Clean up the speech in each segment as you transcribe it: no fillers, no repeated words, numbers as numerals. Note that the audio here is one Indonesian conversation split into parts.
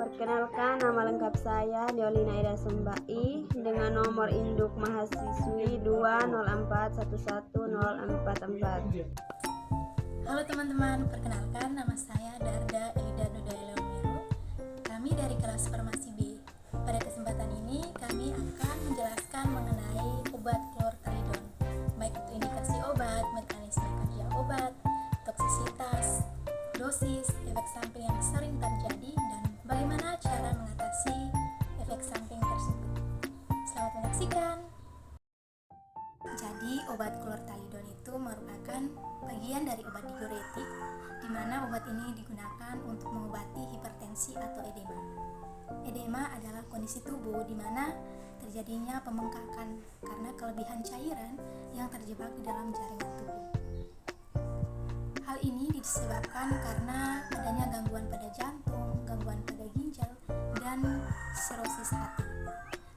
Perkenalkan, nama lengkap saya Deolina Ida Sumbai dengan nomor induk mahasiswi 204111044. Halo teman-teman, perkenalkan nama saya Darda Ida Dudaila Umiru. Kami dari kelas Farmasi B. Pada kesempatan ini kami akan menjelaskan mengenai obat klortalidon, baik itu indikasi obat, mekanisme kerja obat, toksisitas, dosis, efek samping yang sering terjadi, dan bagaimana cara mengatasi efek samping tersebut. Selamat menyaksikan. Jadi obat klortalidon itu merupakan bagian dari obat diuretik, di mana obat ini digunakan untuk mengobati hipertensi atau edema. Edema adalah kondisi tubuh di mana terjadinya pembengkakan karena kelebihan cairan yang terjebak di dalam jaringan tubuh. Hal ini disebabkan karena adanya gangguan pada jantung, gangguan pada ginjal, dan sirosis hati.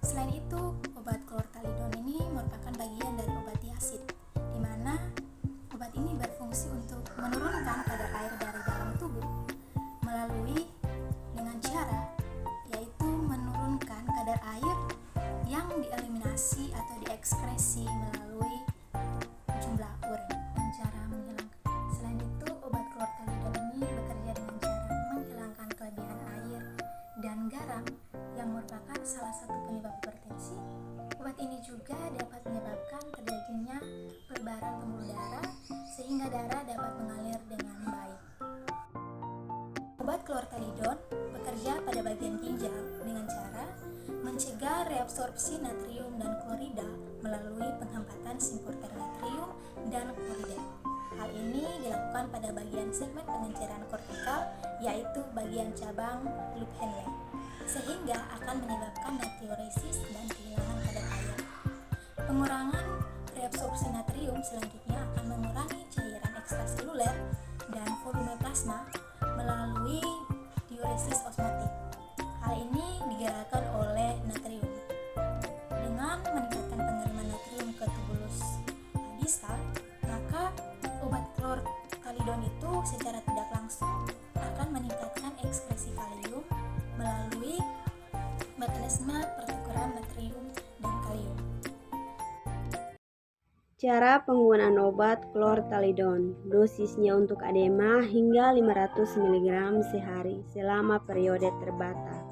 Selain itu, obat klortalidon ini merupakan bagian dari obat diasid, di mana obat ini berfungsi untuk menurunkan kadar air dari dalam tubuh melalui dengan cara yaitu menurunkan kadar air yang dieliminasi atau diekskresi melalui jumlah urin dan cara menghilangkan. Selain itu, obat klortalidon ini bekerja dengan cara menghilangkan kelebihan air dan garam yang merupakan salah satu penyebab hipertensi. Obat ini juga dapat menyebabkan terjadinya pelebaran pembuluh darah sehingga darah dapat mengalir dengan baik. Obat klortalidon bekerja pada bagian ginjal dengan cara mencegah reabsorpsi natrium dan klorida melalui penghempatan simporter natrium dan klorida. Hal ini dilakukan pada bagian segmen pengencairan kortikal, yaitu bagian cabang loop Henle, sehingga akan menyebabkan natriuresis dan kehilangan kadar air. Pengurangan reabsorpsi natrium selanjutnya akan mengurangi cairan ekstraseluler dan volume plasma melalui diuresis osmotik. Hal ini digerakkan oleh natrium. Dengan meningkatkan pengiriman natrium ke tubulus distal, maka obat klortalidon itu secara tidak langsung akan meningkatkan ekskresi kalium melalui mekanisme pertukaran natrium dan kalium. Cara penggunaan obat klortalidon, dosisnya untuk edema hingga 500 mg sehari selama periode terbatas.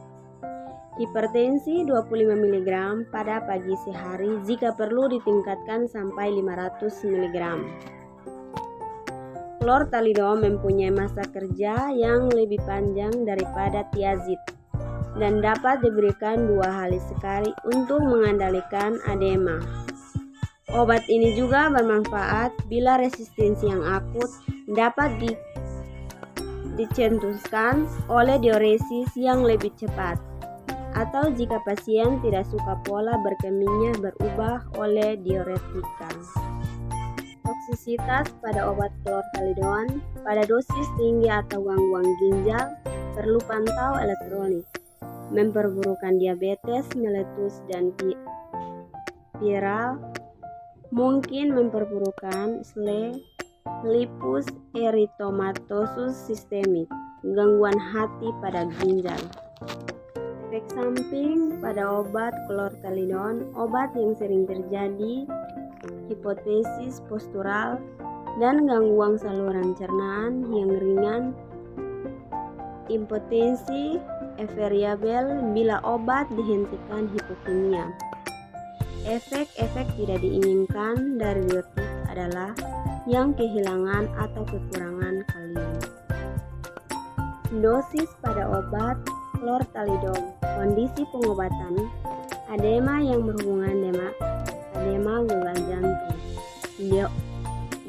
Hipertensi 25 mg pada pagi sehari, jika perlu ditingkatkan sampai 500 mg. Klortalidon mempunyai masa kerja yang lebih panjang daripada tiazid dan dapat diberikan 2 hari sekali untuk mengendalikan edema. Obat ini juga bermanfaat bila resistensi yang akut dapat dicetuskan oleh diuresis yang lebih cepat, atau jika pasien tidak suka pola berkemihnya berubah oleh diuretika. Toksisitas pada obat klortalidon pada dosis tinggi atau gangguan ginjal perlu pantau elektrolit, memperburukkan diabetes mellitus dan viral, mungkin memperburukkan lupus eritomatosus sistemik, gangguan hati pada ginjal. Efek samping pada obat klortalidon, obat yang sering terjadi, hipotesis postural, dan gangguan saluran cernaan yang ringan, impotensi, variabel bila obat dihentikan hipokimia. Efek-efek tidak diinginkan dari diuretik adalah yang kehilangan atau kekurangan kalium. Dosis pada obat klortalidon, kondisi pengobatan, edema yang berhubungan dengan edema gagal jantung.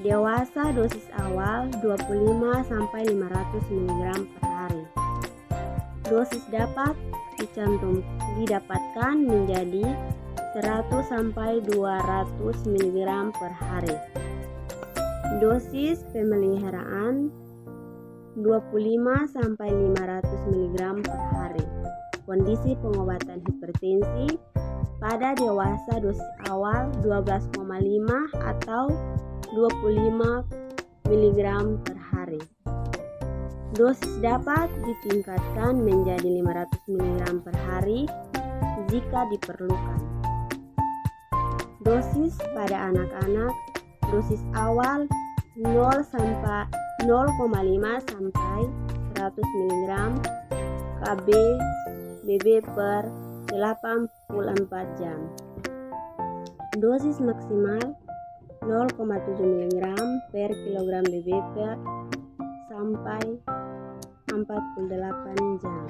Dewasa dosis awal 25-500 mg per hari. Dosis dapat didapatkan menjadi 100-200 mg per hari. Dosis pemeliharaan 25-500 mg per hari. Kondisi pengobatan hipertensi pada dewasa dosis awal 12,5 atau 25 mg per hari. Dosis dapat ditingkatkan menjadi 500 mg per hari jika diperlukan. Dosis pada anak-anak, dosis awal 0,5 sampai 100 mg KB BB per 84 jam. Dosis maksimal 0,7 mg per kilogram BB per sampai 48 jam.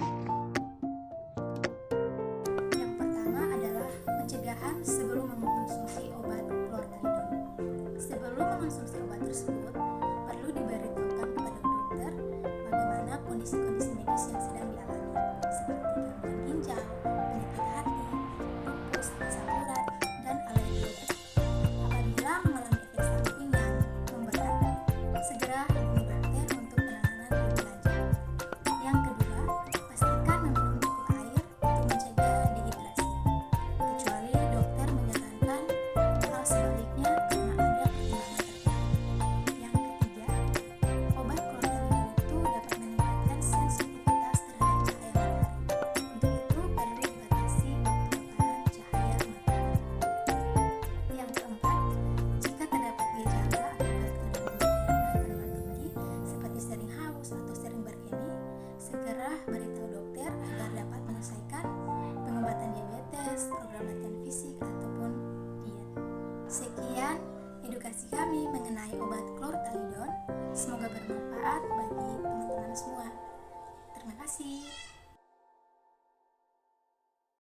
Yang pertama adalah pencegahan sebelum mengonsumsi obat chlortalidone. Sebelum mengonsumsi obat tersebut, perlu diberitahukan kepada dokter bagaimana kondisi-kondisi medis yang sedang dialami, seperti gangguan ginjal, penyakit hati, lupus, asam urat, dan alergi obat. Apabila mengalami efek samping yang memberat, segera hubungi dokter untuk penanganan lebih lanjut. Yang kedua, pastikan meminum cukup air untuk mencegah dehidrasi, kecuali dokter menyarankan hal sebaliknya karena ada pertimbangan tertentu. Yang ketiga, obat chlortalidone itu dapat meningkatkan sensitivitas terhadap cahaya matahari. Untuk itu perlu dibatasi paparan cahaya matahari. Yang keempat, jika terdapat gejala akibat kandungan tinggi seperti sering haus atau sering berkemih, segera beritahu dokter agar dapat menyelesaikan pengobatan diabetes, program latihan fisik, ataupun diet. Sekian edukasi kami mengenai obat chlortalidone. Semoga bermanfaat bagi teman-teman semua. Terima kasih.